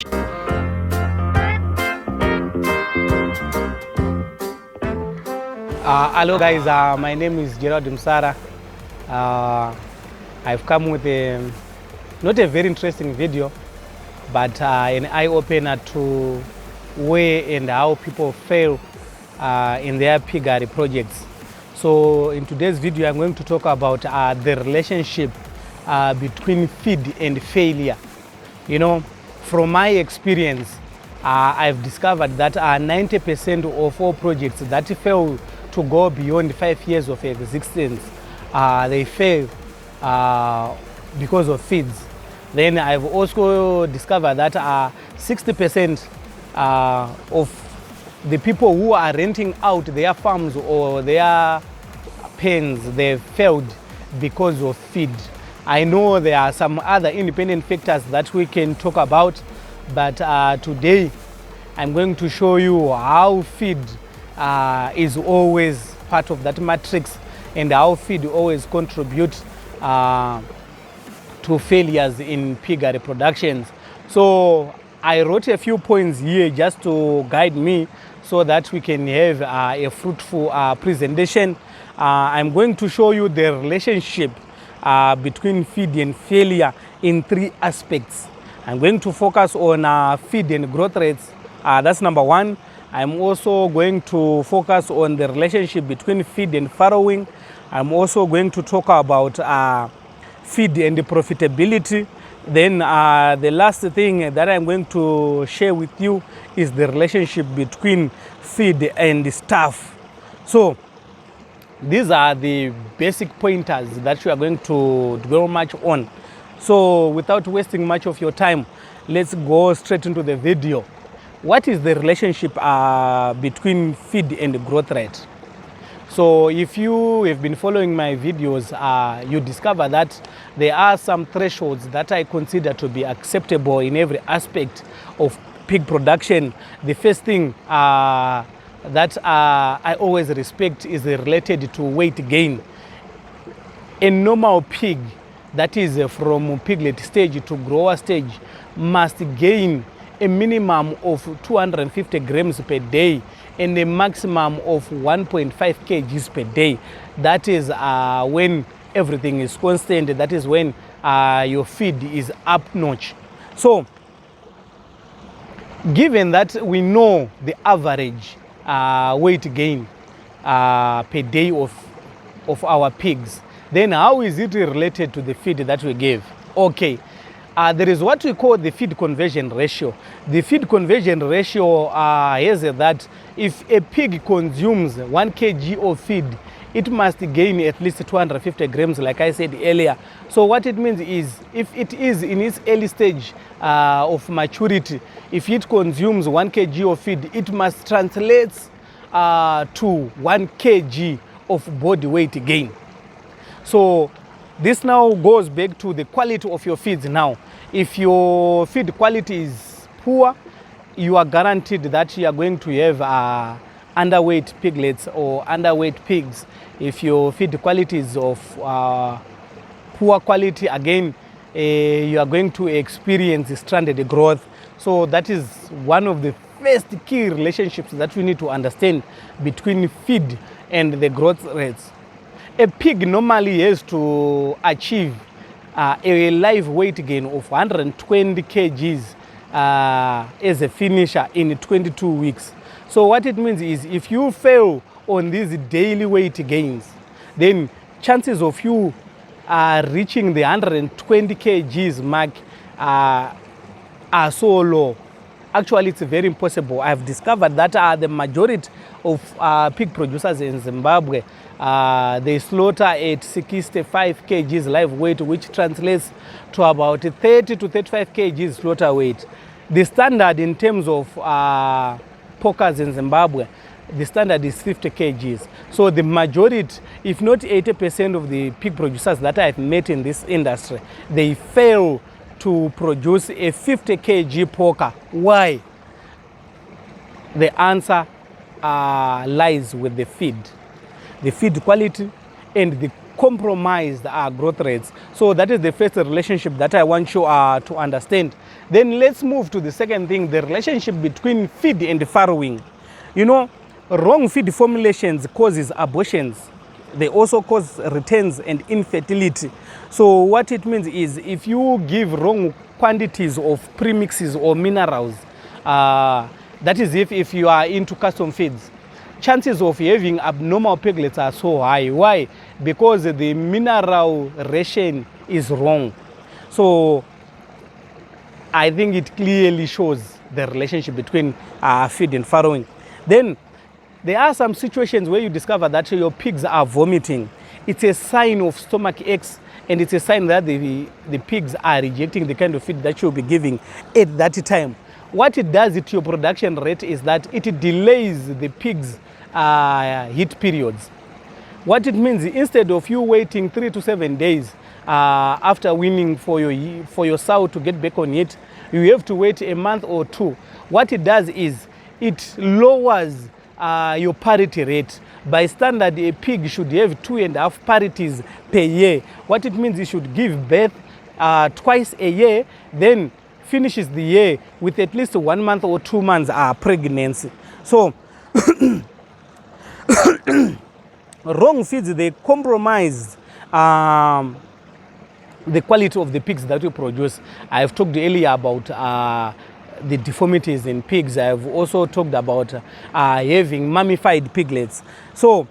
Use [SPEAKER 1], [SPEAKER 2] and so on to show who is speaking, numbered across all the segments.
[SPEAKER 1] Hello guys, my name is Gerald Msara. I've come with not a very interesting video, but an eye-opener to where and how people fail in their piggery projects. So in today's video, I'm going to talk about the relationship between feed and failure. You know, from my experience, I've discovered that 90% of all projects that fail to go beyond 5 years of existence, they fail because of feeds. Then I've also discovered that 60% of the people who are renting out their farms or their pens, they failed because of feed. I know there are some other independent factors that we can talk about, but today I'm going to show you how feed is always part of that matrix and how feed always contributes to failures in piggery productions. So I wrote a few points here just to guide me so that we can have a fruitful presentation. I'm going to show you the relationship between feed and failure in 3 aspects. I'm going to focus on feed and growth rates. That's number 1. I'm also going to focus on the relationship between feed and farrowing. I'm also going to talk about feed and profitability. Then the last thing that I'm going to share with you is the relationship between feed and staff. So these are the basic pointers that you are going to dwell much on. So without wasting much of your time, let's go straight into the video. What is the relationship between feed and growth rate? So if you have been following my videos, you discover that there are some thresholds that I consider to be acceptable in every aspect of pig production. The first thing that I always respect is related to weight gain. A normal pig that is from piglet stage to grower stage must gain a minimum of 250 grams per day and a maximum of 1.5 kgs per day. That is when everything is constant. That is when your feed is up notch. So given that we know the average weight gain per day of our pigs, then how is it related to the feed that we give? Okay. There is what we call the feed conversion ratio. The feed conversion ratio is that if a pig consumes 1 kg of feed, it must gain at least 250 grams, like I said earlier. So what it means is, if it is in its early stage of maturity, if it consumes 1 kg of feed, it must translate to 1 kg of body weight gain. So this now goes back to the quality of your feeds now. If your feed quality is poor, you are guaranteed that you are going to have underweight piglets or underweight pigs. If your feed quality is of poor quality, again, you are going to experience stranded growth. So that is one of the first key relationships that we need to understand between feed and the growth rates. A pig normally has to achieve a live weight gain of 120 kgs as a finisher in 22 weeks. So what it means is, if you fail on these daily weight gains, then chances of you reaching the 120 kgs mark are so low. Actually, it's very impossible. I've discovered that the majority of pig producers in Zimbabwe, they slaughter at 65 kgs live weight, which translates to about 30 to 35 kgs slaughter weight. The standard in terms of porkers in Zimbabwe, the standard is 50 kgs. So the majority, if not 80% of the pig producers that I've met in this industry, they fail to produce a 50 kg porker. Why? The answer lies with the feed quality and the compromised growth rates. So that is the first relationship that I want you to understand. Then let's move to the second thing, the relationship between feed and farrowing. You know, wrong feed formulations causes abortions. They also cause returns and infertility. So what it means is if you give wrong quantities of premixes or minerals, that is if you are into custom feeds, chances of having abnormal piglets are so high. Why? Because the mineral ration is wrong. So I think it clearly shows the relationship between feed and farrowing. Then there are some situations where you discover that your pigs are vomiting. It's a sign of stomach aches, and it's a sign that the pigs are rejecting the kind of feed that you'll be giving at that time. What it does to your production rate is that it delays the pigs' heat periods. What it means, instead of you waiting 3 to 7 days after weaning for your sow to get back on heat, you have to wait a month or two. What it does is it lowers your parity rate. By standard, a pig should have 2.5 parities per year. What it means, it should give birth twice a year, then finishes the year with at least 1 month or 2 months pregnancy. So wrong feeds, they compromise the quality of the pigs that you produce. I've talked earlier about the deformities in pigs. I've also talked about having mummified piglets. So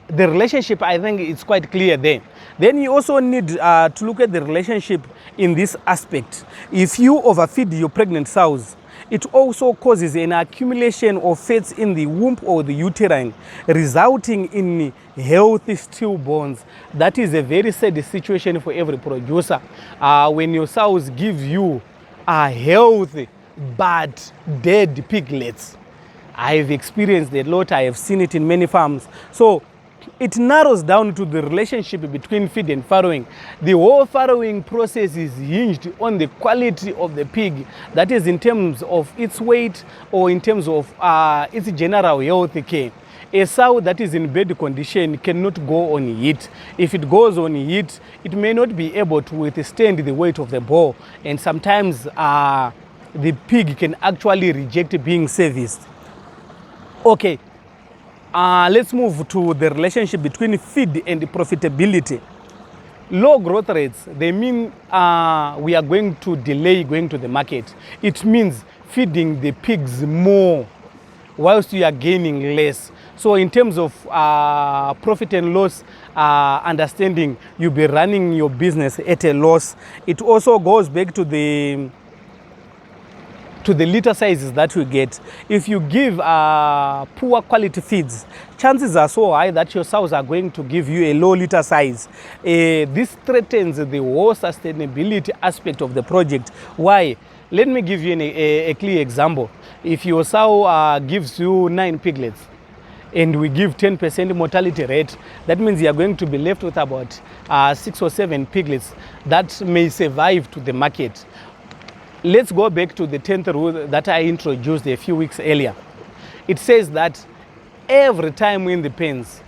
[SPEAKER 1] the relationship, I think it's quite clear there. Then you also need to look at the relationship in this aspect. If you overfeed your pregnant sows, it also causes an accumulation of fats in the womb or the uterine, resulting in healthy stillborns. That is a very sad situation for every producer. When your sows give you healthy but dead piglets. I've experienced a lot. I have seen it in many farms. So it narrows down to the relationship between feed and farrowing. The whole farrowing process is hinged on the quality of the pig, that is in terms of its weight or in terms of its general health care. A sow that is in bad condition cannot go on heat. If it goes on heat, it may not be able to withstand the weight of the bull, and sometimes the pig can actually reject being serviced. Okay, let's move to the relationship between feed and profitability. Low growth rates, they mean we are going to delay going to the market. It means feeding the pigs more whilst you are gaining less. So in terms of profit and loss understanding, you'll be running your business at a loss. It also goes back to the litter sizes that you get. If you give poor quality feeds, chances are so high that your sows are going to give you a low litter size. This threatens the whole sustainability aspect of the project. Why? Let me give you a clear example. If your sow gives you 9 piglets, and we give 10% mortality rate, that means you are going to be left with about 6 or 7 piglets that may survive to the market. Let's go back to the 10th rule that I introduced a few weeks earlier. It says that every time in the pens,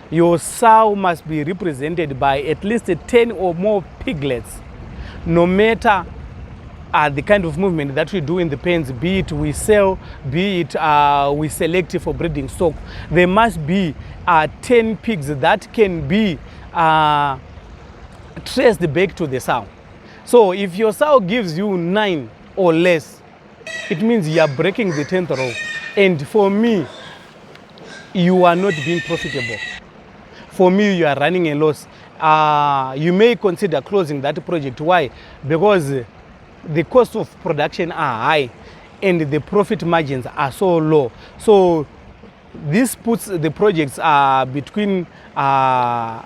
[SPEAKER 1] your sow must be represented by at least 10 or more piglets, no matter the kind of movement that we do in the pens, be it we sell, be it we select for breeding stock. There must be 10 pigs that can be traced back to the sow. So if your sow gives you 9 or less, it means you are breaking the 10th rule. And for me, you are not being profitable. For me, you are running a loss. You may consider closing that project. Why? Because the cost of production are high and the profit margins are so low. So this puts the projects between a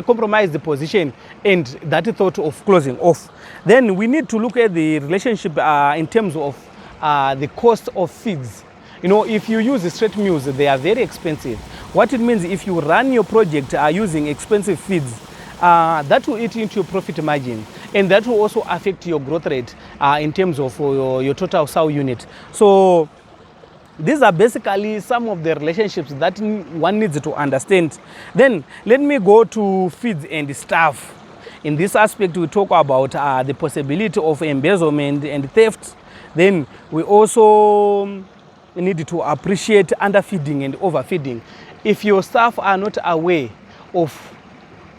[SPEAKER 1] compromised position and that thought of closing off. Then we need to look at the relationship in terms of the cost of feeds. You know, if you use the straight meals, they are very expensive. What it means, if you run your project using expensive feeds, that will eat into your profit margin, and that will also affect your growth rate in terms of your total sow unit. So These are basically some of the relationships that one needs to understand. Then let me go to feeds and staff. In this aspect, we talk about the possibility of embezzlement and theft. Then we also need to appreciate underfeeding and overfeeding. If your staff are not aware of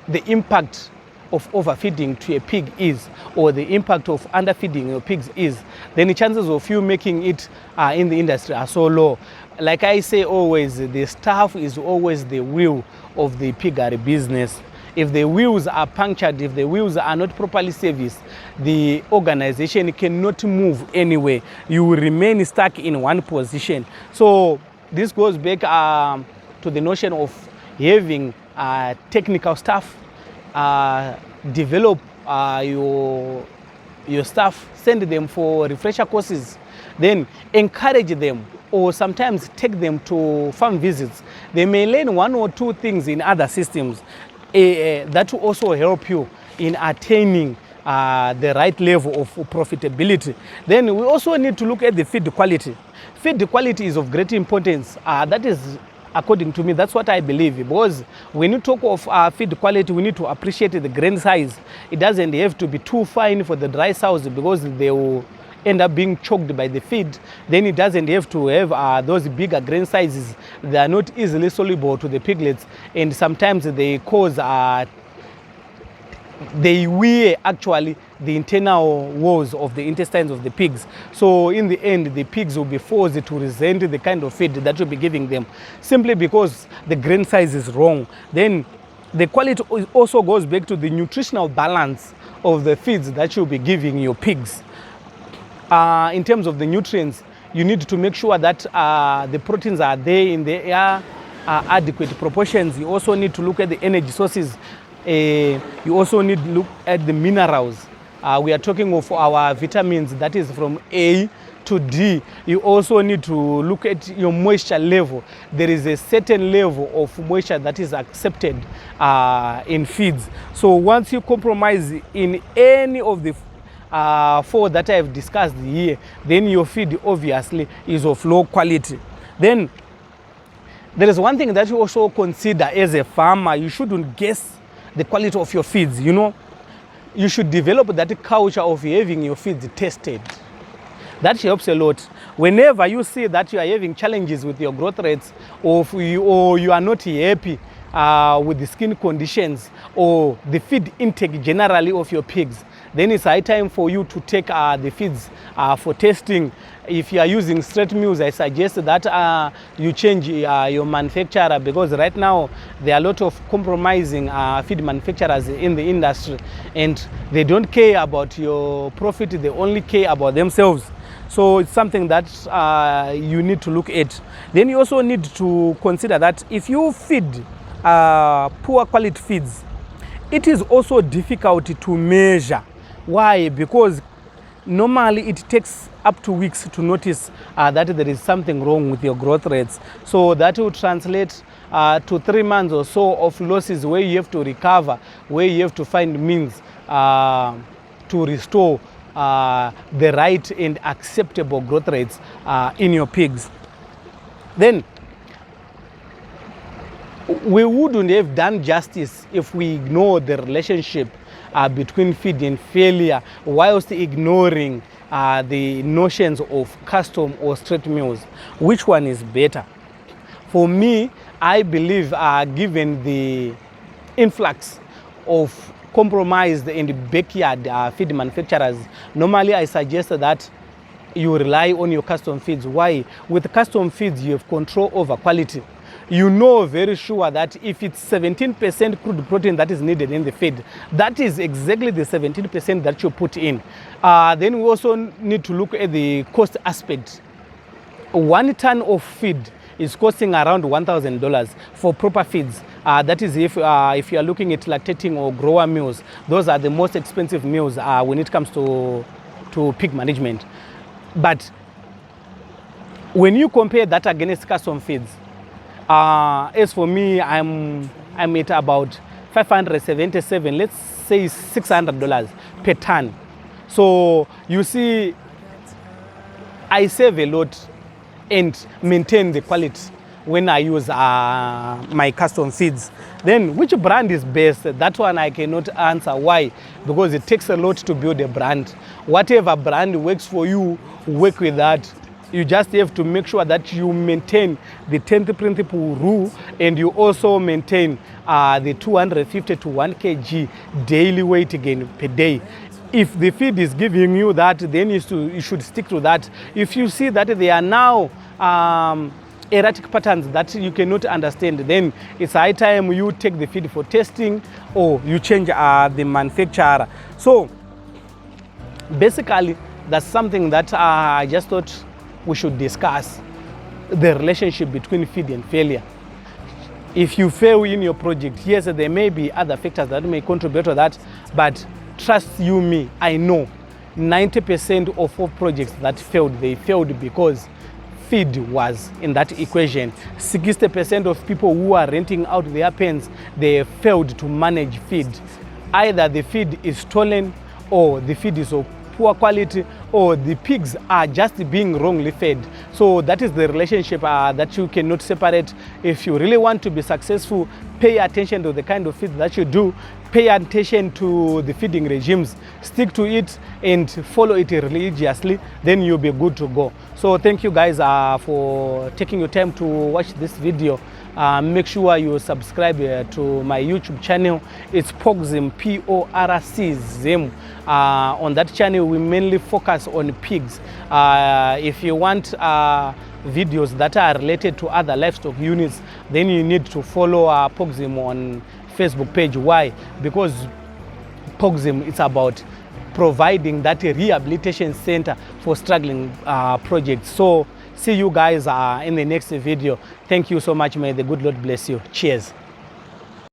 [SPEAKER 1] the impact of overfeeding to a pig is, or the impact of underfeeding your pigs is, then the chances of you making it in the industry are so low. Like I say always, the staff is always the wheel of the piggery business. If the wheels are punctured, if the wheels are not properly serviced, the organization cannot move anywhere. You will remain stuck in one position. So this goes back to the notion of having technical staff, develop your staff, send them for refresher courses, then encourage them, or sometimes take them to farm visits. They may learn one or two things in other systems that will also help you in attaining the right level of profitability. Then we also need to look at the feed quality. Feed quality is of great importance. That is, according to me, that's what I believe. Because when you talk of feed quality, we need to appreciate the grain size. It doesn't have to be too fine for the dry sows because they will end up being choked by the feed. Then it doesn't have to have those bigger grain sizes. They are not easily soluble to the piglets, and sometimes they cause they wear actually the internal walls of the intestines of the pigs. So in the end, the pigs will be forced to resent the kind of feed that you'll be giving them simply because the grain size is wrong. Then the quality also goes back to the nutritional balance of the feeds that you'll be giving your pigs. In terms of the nutrients, you need to make sure that the proteins are there in their adequate proportions. You also need to look at the energy sources. You also need to look at the minerals. We are talking of our vitamins, that is from A to D. You also need to look at your moisture level. There is a certain level of moisture that is accepted in feeds. So once you compromise in any of the four that I have discussed here, then your feed obviously is of low quality. Then there is one thing that you also consider as a farmer. You shouldn't guess the quality of your feeds. You know, you should develop that culture of having your feeds tested. That helps a lot. Whenever you see that you are having challenges with your growth rates, or you are not happy with the skin conditions or the feed intake generally of your pigs, then it's high time for you to take the feeds for testing. If you are using straight meals, I suggest that you change your manufacturer, because right now there are a lot of compromising feed manufacturers in the industry, and they don't care about your profit, they only care about themselves. So it's something that you need to look at. Then you also need to consider that if you feed poor quality feeds, it is also difficult to measure. Why? Because normally it takes up to weeks to notice that there is something wrong with your growth rates. So that will translate to 3 months or so of losses, where you have to recover, where you have to find means to restore the right and acceptable growth rates in your pigs. Then we wouldn't have done justice if we ignore the relationship between feed and failure, whilst ignoring the notions of custom or straight meals. Which one is better? For me, I believe given the influx of compromised and backyard feed manufacturers, normally I suggest that you rely on your custom feeds. Why? With custom feeds, you have control over quality. You know very sure that if it's 17% crude protein that is needed in the feed, that is exactly the 17% that you put in. Then we also need to look at the cost aspect. 1 ton of feed is costing around $1,000 for proper feeds. That is if you are looking at lactating or grower meals. Those are the most expensive meals when it comes to pig management. But when you compare that against custom feeds, as for me, I'm at about 577, let's say $600 per ton. So you see, I save a lot and maintain the quality when I use my custom feeds. Then which brand is best? That one I cannot answer. Why? Because it takes a lot to build a brand. Whatever brand works for you, work with that. You just have to make sure that you maintain the 10th principle rule, and you also maintain the 250 to 1 kg daily weight gain per day. If the feed is giving you that, then you should stick to that. If you see that there are now erratic patterns that you cannot understand, then it's high time you take the feed for testing, or you change the manufacturer. So basically, that's something that I just thought we should discuss, the relationship between feed and failure. If you fail in your project, yes, there may be other factors that may contribute to that, but trust you me, I know 90% of all projects that failed, they failed because feed was in that equation. 60% of people who are renting out their pens, they failed to manage feed. Either the feed is stolen, or the feed is of poor quality, or the pigs are just being wrongly fed. So that is the relationship that you cannot separate. If you really want to be successful, pay attention to the kind of feed that you do, pay attention to the feeding regimes, stick to it and follow it religiously, then you'll be good to go. So thank you guys for taking your time to watch this video. Make sure you subscribe to my YouTube channel. It's PORCZIM, PORCZIM. On that channel, we mainly focus on pigs. If you want videos that are related to other livestock units, then you need to follow PORCZIM on Facebook page. Why? Because PORCZIM is about providing that rehabilitation center for struggling projects. So see you guys in the next video. Thank you so much. May the good Lord bless you. Cheers.